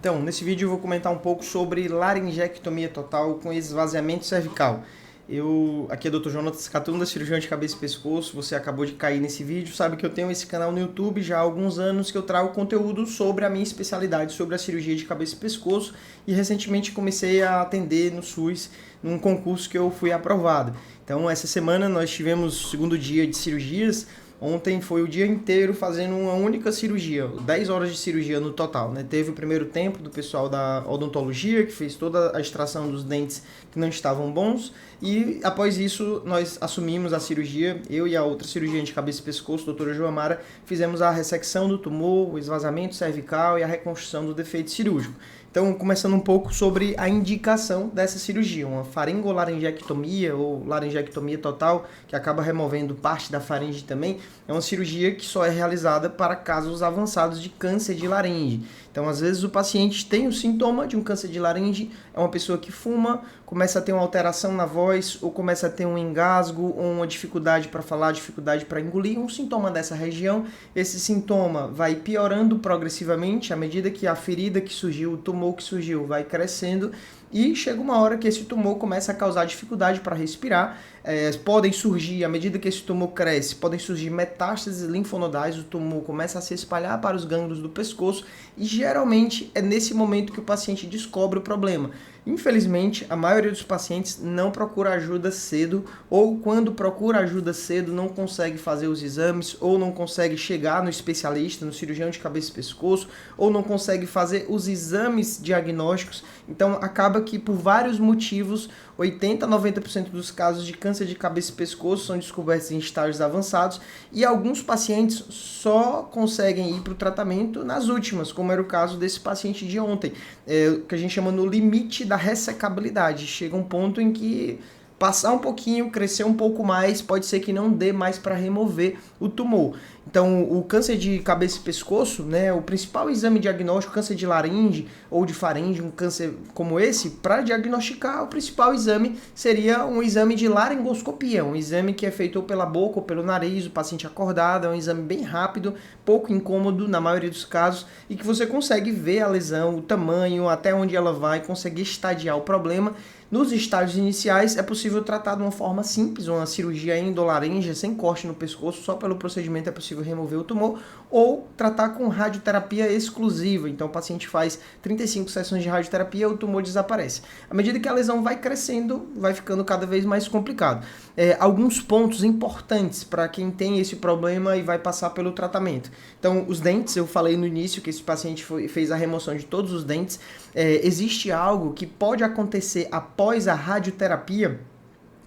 Então, nesse vídeo eu vou comentar um pouco sobre laringectomia total com esvaziamento cervical. Aqui é o Dr. Jonatas Catunda, cirurgião de cabeça e pescoço. Você acabou de cair nesse vídeo, sabe que eu tenho esse canal no YouTube já há alguns anos que eu trago conteúdo sobre a minha especialidade, sobre a cirurgia de cabeça e pescoço, e recentemente comecei a atender no SUS num concurso que eu fui aprovado. Então, essa semana nós tivemos o segundo dia de cirurgias. Ontem foi o dia inteiro fazendo uma única cirurgia, 10 horas de cirurgia no total, né? Teve o primeiro tempo do pessoal da odontologia, que fez toda a extração dos dentes que não estavam bons, e após isso nós assumimos a cirurgia, eu e a outra cirurgiã de cabeça e pescoço, doutora Joamara, fizemos a ressecção do tumor, o esvaziamento cervical e a reconstrução do defeito cirúrgico. Então, começando um pouco sobre a indicação dessa cirurgia, uma faringolaringectomia ou laringectomia total, que acaba removendo parte da faringe também, é uma cirurgia que só é realizada para casos avançados de câncer de laringe. Então, às vezes o paciente tem o sintoma de um câncer de laringe, é uma pessoa que fuma, começa a ter uma alteração na voz, ou começa a ter um engasgo, ou uma dificuldade para falar, dificuldade para engolir, um sintoma dessa região. Esse sintoma vai piorando progressivamente à medida que a ferida que surgiu, o tumor que surgiu, vai crescendo, e chega uma hora que esse tumor começa a causar dificuldade para respirar. Podem surgir, à medida que esse tumor cresce, podem surgir metástases linfonodais, o tumor começa a se espalhar para os gânglios do pescoço, e geralmente é nesse momento que o paciente descobre o problema. Infelizmente, a maioria dos pacientes não procura ajuda cedo, ou quando procura ajuda cedo não consegue fazer os exames, ou não consegue chegar no especialista, no cirurgião de cabeça e pescoço, ou não consegue fazer os exames diagnósticos. Então acaba que por vários motivos, 80 a 90% dos casos de câncer de cabeça e pescoço são descobertos em estágios avançados, e alguns pacientes só conseguem ir para o tratamento nas últimas, como era o caso desse paciente de ontem, que a gente chama no limite da ressecabilidade. Chega um ponto em que passar um pouquinho, crescer um pouco mais, pode ser que não dê mais para remover o tumor. Então, o câncer de cabeça e pescoço, né, o principal exame diagnóstico, câncer de laringe ou de faringe, um câncer como esse, para diagnosticar, o principal exame seria um exame de laringoscopia, um exame que é feito ou pela boca ou pelo nariz, o paciente acordado, é um exame bem rápido, pouco incômodo na maioria dos casos, e que você consegue ver a lesão, o tamanho, até onde ela vai, conseguir estadiar o problema. Nos estágios iniciais, é possível tratar de uma forma simples, uma cirurgia endolaríngea sem corte no pescoço, só pelo procedimento é possível remover o tumor, ou tratar com radioterapia exclusiva. Então o paciente faz 35 sessões de radioterapia e o tumor desaparece. À medida que a lesão vai crescendo, vai ficando cada vez mais complicado. Alguns pontos importantes para quem tem esse problema e vai passar pelo tratamento. Então, os dentes, eu falei no início que esse paciente fez a remoção de todos os dentes. Existe algo que pode acontecer após a radioterapia,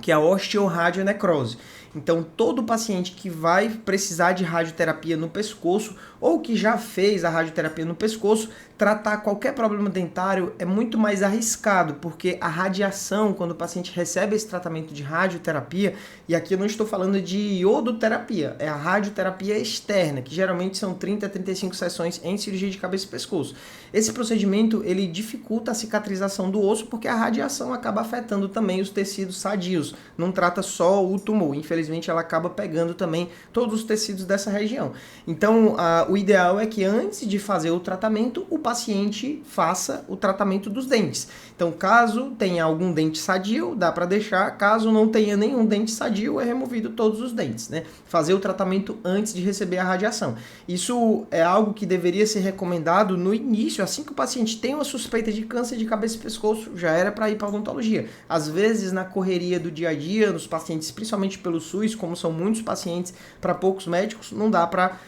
que é a osteoradionecrose. Então, todo paciente que vai precisar de radioterapia no pescoço ou que já fez a radioterapia no pescoço, tratar qualquer problema dentário é muito mais arriscado, porque a radiação, quando o paciente recebe esse tratamento de radioterapia, e aqui eu não estou falando de iodoterapia, é a radioterapia externa, que geralmente são 30 a 35 sessões em cirurgia de cabeça e pescoço. Esse procedimento, ele dificulta a cicatrização do osso, porque a radiação acaba afetando também os tecidos sadios, não trata só o tumor, infelizmente ela acaba pegando também todos os tecidos dessa região. Então, o ideal é que antes de fazer o tratamento, o paciente faça o tratamento dos dentes. Então, caso tenha algum dente sadio, dá para deixar. Caso não tenha nenhum dente sadio, é removido todos os dentes, né? Fazer o tratamento antes de receber a radiação. Isso é algo que deveria ser recomendado no início, assim que o paciente tem uma suspeita de câncer de cabeça e pescoço, já era para ir para a odontologia. Às vezes, na correria do dia a dia, nos pacientes, principalmente pelo SUS, como são muitos pacientes para poucos médicos, não dá para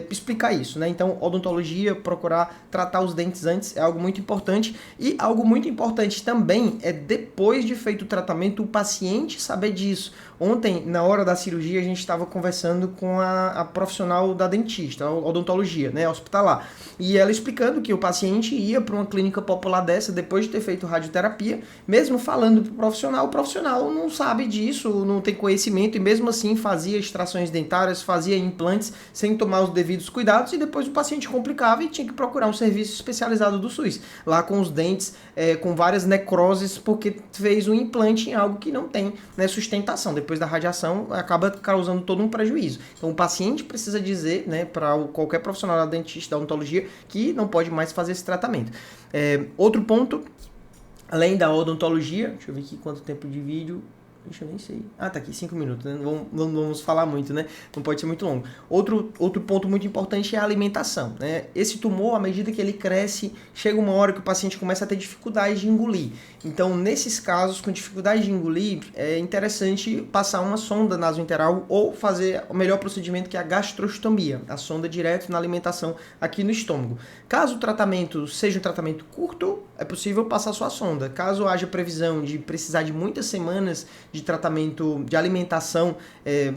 explicar isso, né? Então, odontologia, procurar tratar os dentes antes é algo muito importante, e algo muito importante também é, depois de feito o tratamento, o paciente saber disso. Ontem, na hora da cirurgia, a gente estava conversando com a profissional da dentista, a odontologia, né, hospitalar, e ela explicando que o paciente ia para uma clínica popular dessa depois de ter feito radioterapia, mesmo falando para o profissional não sabe disso, não tem conhecimento, e mesmo assim fazia extrações dentárias, fazia implantes sem tomar os devidos cuidados, e depois o paciente complicava e tinha que procurar um serviço especializado do SUS, lá com os dentes com várias necroses, porque fez um implante em algo que não tem, né, sustentação. Depois depois da radiação, acaba causando todo um prejuízo. Então o paciente precisa dizer, né, para qualquer profissional da dentista, da odontologia, que não pode mais fazer esse tratamento. Outro ponto, além da odontologia, deixa eu ver aqui quanto tempo de vídeo. Deixa eu nem sei. Ah, tá aqui, 5 minutos, né? Não vamos falar muito, né? Não pode ser muito longo. Outro ponto muito importante é a alimentação, né? Esse tumor, à medida que ele cresce, chega uma hora que o paciente começa a ter dificuldade de engolir. Então, nesses casos, com dificuldade de engolir, é interessante passar uma sonda nasointeral ou fazer o melhor procedimento, que é a gastrostomia, a sonda direto na alimentação aqui no estômago. Caso o tratamento seja um tratamento curto, é possível passar sua sonda. Caso haja previsão de precisar de muitas semanas de tratamento de alimentação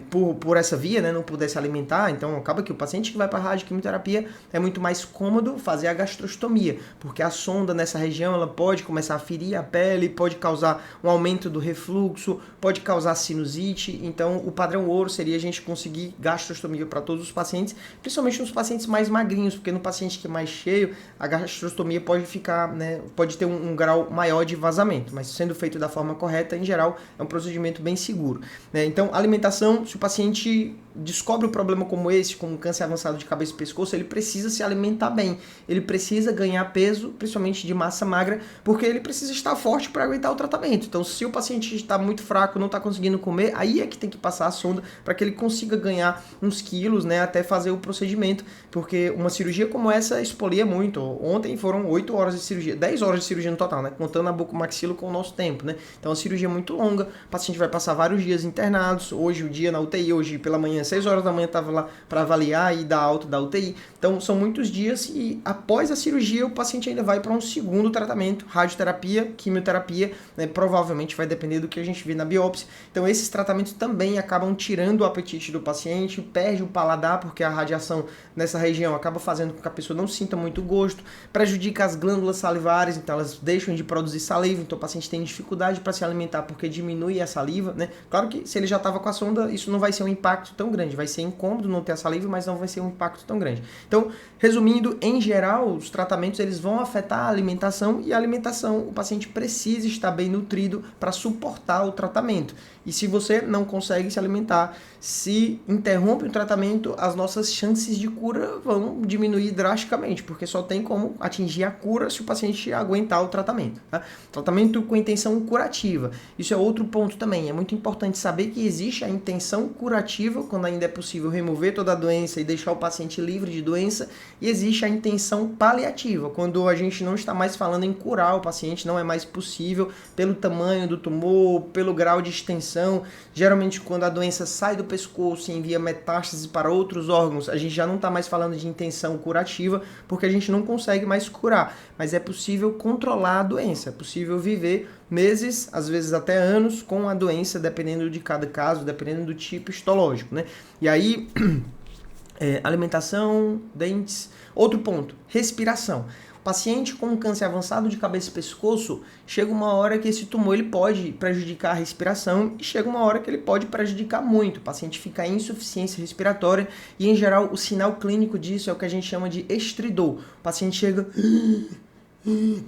por essa via, né, não puder se alimentar, então acaba que o paciente que vai para a radioquimioterapia é muito mais cômodo fazer a gastrostomia, porque a sonda nessa região ela pode começar a ferir a pele, pode causar um aumento do refluxo, pode causar sinusite. Então o padrão ouro seria a gente conseguir gastrostomia para todos os pacientes, principalmente nos pacientes mais magrinhos, porque no paciente que é mais cheio, a gastrostomia pode ficar, né, pode ter um grau maior de vazamento, mas sendo feito da forma correta, em geral, é um procedimento bem seguro, né? Então, alimentação, se o paciente descobre um problema como esse, como câncer avançado de cabeça e pescoço, ele precisa se alimentar bem, ele precisa ganhar peso, principalmente de massa magra, porque ele precisa estar forte para aguentar o tratamento. Então, se o paciente está muito fraco, não está conseguindo comer, aí é que tem que passar a sonda para que ele consiga ganhar uns quilos, né, até fazer o procedimento, porque uma cirurgia como essa expolia muito. Ontem foram 8 horas de cirurgia, 10 horas de cirurgia no total, né, contando a bucomaxilo com o nosso tempo, né? Então, a cirurgia é muito longa, o paciente vai passar vários dias internados, hoje o dia na UTI, hoje pela manhã, 6 horas da manhã estava lá para avaliar e dar alta da UTI. Então são muitos dias e após a cirurgia o paciente ainda vai para um segundo tratamento, radioterapia, quimioterapia, né? Provavelmente vai depender do que a gente vê na biópsia. Então esses tratamentos também acabam tirando o apetite do paciente, perde o paladar, porque a radiação nessa região acaba fazendo com que a pessoa não sinta muito gosto, prejudica as glândulas salivares, então elas deixam de produzir saliva, então o paciente tem dificuldade para se alimentar porque diminui a saliva, né? Claro que se ele já estava com a sonda, isso não vai ser um impacto tão grande, vai ser incômodo não ter a saliva, mas não vai ser um impacto tão grande. Então, resumindo, em geral, os tratamentos eles vão afetar a alimentação, e a alimentação, o paciente precisa estar bem nutrido para suportar o tratamento. E se você não consegue se alimentar, se interrompe o tratamento, as nossas chances de cura vão diminuir drasticamente, porque só tem como atingir a cura se o paciente aguentar o tratamento, tá? Tratamento com intenção curativa. Isso é outro ponto também. É muito importante saber que existe a intenção curativa, quando ainda é possível remover toda a doença e deixar o paciente livre de doença, e existe a intenção paliativa, quando a gente não está mais falando em curar o paciente, não é mais possível pelo tamanho do tumor, pelo grau de extensão. Geralmente quando a doença sai do pescoço e envia metástases para outros órgãos, a gente já não está mais falando de intenção curativa, porque a gente não consegue mais curar, mas é possível controlar a doença, é possível viver meses, às vezes até anos, com a doença, dependendo de cada caso, dependendo do tipo histológico, né? E aí, alimentação, dentes. Outro ponto, respiração. Paciente com câncer avançado de cabeça e pescoço, chega uma hora que esse tumor ele pode prejudicar a respiração e chega uma hora que ele pode prejudicar muito. O paciente fica em insuficiência respiratória e, em geral, o sinal clínico disso é o que a gente chama de estridor. O paciente chega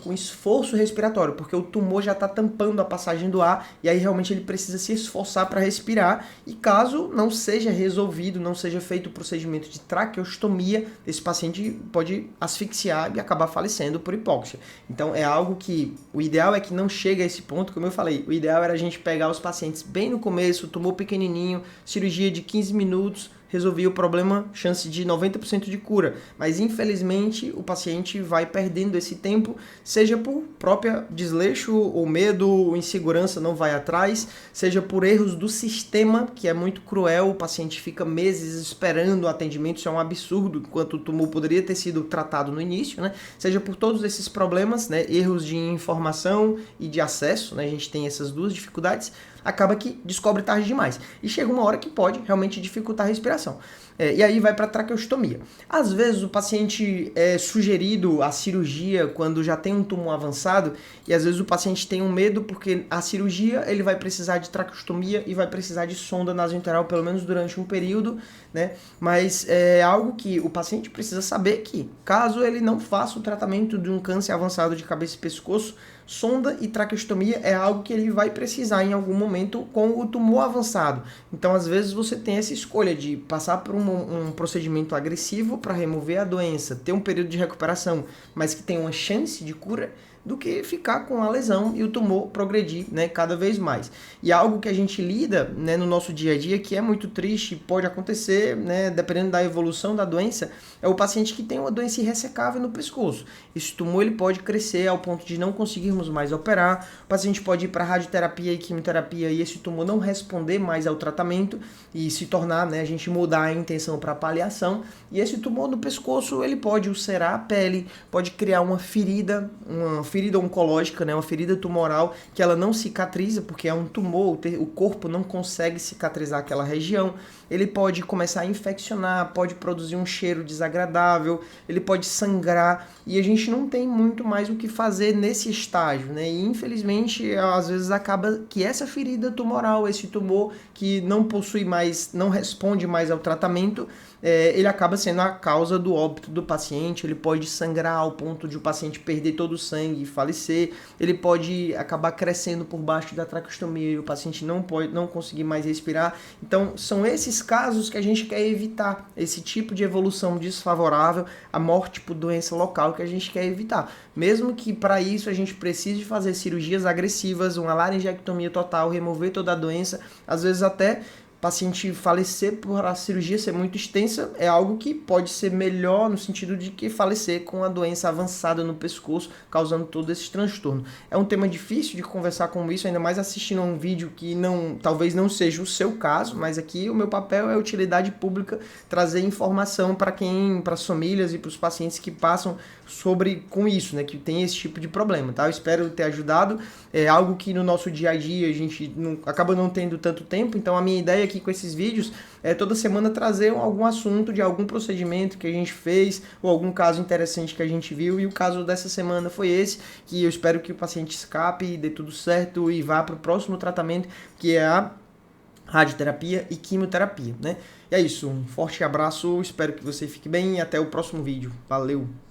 com esforço respiratório, porque o tumor já está tampando a passagem do ar e aí realmente ele precisa se esforçar para respirar, e caso não seja resolvido, não seja feito o procedimento de traqueostomia, esse paciente pode asfixiar e acabar falecendo por hipóxia. Então é algo que o ideal é que não chegue a esse ponto, como eu falei, o ideal era a gente pegar os pacientes bem no começo, tumor pequenininho, cirurgia de 15 minutos, resolvia o problema, chance de 90% de cura. Mas, infelizmente, o paciente vai perdendo esse tempo, seja por própria desleixo ou medo ou insegurança, não vai atrás, seja por erros do sistema, que é muito cruel, o paciente fica meses esperando o atendimento, isso é um absurdo, enquanto o tumor poderia ter sido tratado no início, né? Seja por todos esses problemas, né? Erros de informação e de acesso, né? A gente tem essas duas dificuldades, acaba que descobre tarde demais. E chega uma hora que pode realmente dificultar a respiração. e aí vai para traqueostomia. Às vezes o paciente é sugerido a cirurgia quando já tem um tumor avançado, e às vezes o paciente tem um medo porque a cirurgia ele vai precisar de traqueostomia e vai precisar de sonda nasointerral pelo menos durante um período, né? Mas é algo que o paciente precisa saber que, caso ele não faça o tratamento de um câncer avançado de cabeça e pescoço, sonda e traqueostomia é algo que ele vai precisar em algum momento com o tumor avançado. Então, às vezes, você tem essa escolha de passar por um procedimento agressivo para remover a doença, ter um período de recuperação, mas que tem uma chance de cura, do que ficar com a lesão e o tumor progredir, né, cada vez mais. E algo que a gente lida, né, no nosso dia a dia, que é muito triste, pode acontecer, né, dependendo da evolução da doença, é o paciente que tem uma doença irressecável no pescoço. Esse tumor ele pode crescer ao ponto de não conseguirmos mais operar, o paciente pode ir para radioterapia e quimioterapia e esse tumor não responder mais ao tratamento e se tornar, né, a gente mudar a intenção para paliação, e esse tumor no pescoço ele pode ulcerar a pele, pode criar uma ferida oncológica, né, uma ferida tumoral que ela não cicatriza porque é um tumor, o corpo não consegue cicatrizar aquela região, ele pode começar a infeccionar, pode produzir um cheiro desagradável, ele pode sangrar e a gente não tem muito mais o que fazer nesse estágio, né? E infelizmente às vezes acaba que essa ferida tumoral, esse tumor que não possui mais, não responde mais ao tratamento, ele acaba sendo a causa do óbito do paciente, ele pode sangrar ao ponto de o paciente perder todo o sangue e falecer, ele pode acabar crescendo por baixo da traqueostomia e o paciente não conseguir mais respirar. Então, são esses casos que a gente quer evitar, esse tipo de evolução desfavorável, a morte por doença local que a gente quer evitar. Mesmo que para isso a gente precise fazer cirurgias agressivas, uma laringectomia total, remover toda a doença, às vezes até paciente falecer por a cirurgia ser muito extensa é algo que pode ser melhor no sentido de que falecer com a doença avançada no pescoço, causando todo esse transtorno. É um tema difícil de conversar com isso, ainda mais assistindo a um vídeo que talvez não seja o seu caso, mas aqui o meu papel é utilidade pública, trazer informação para as famílias e para os pacientes que passam com isso, né, que tem esse tipo de problema, tá? Eu espero ter ajudado, é algo que no nosso dia a dia a gente acaba não tendo tanto tempo, então a minha ideia aqui com esses vídeos é toda semana trazer algum assunto de algum procedimento que a gente fez ou algum caso interessante que a gente viu, e o caso dessa semana foi esse, que eu espero que o paciente escape, dê tudo certo e vá para o próximo tratamento, que é a radioterapia e quimioterapia, né? E é isso, um forte abraço, espero que você fique bem e até o próximo vídeo. Valeu!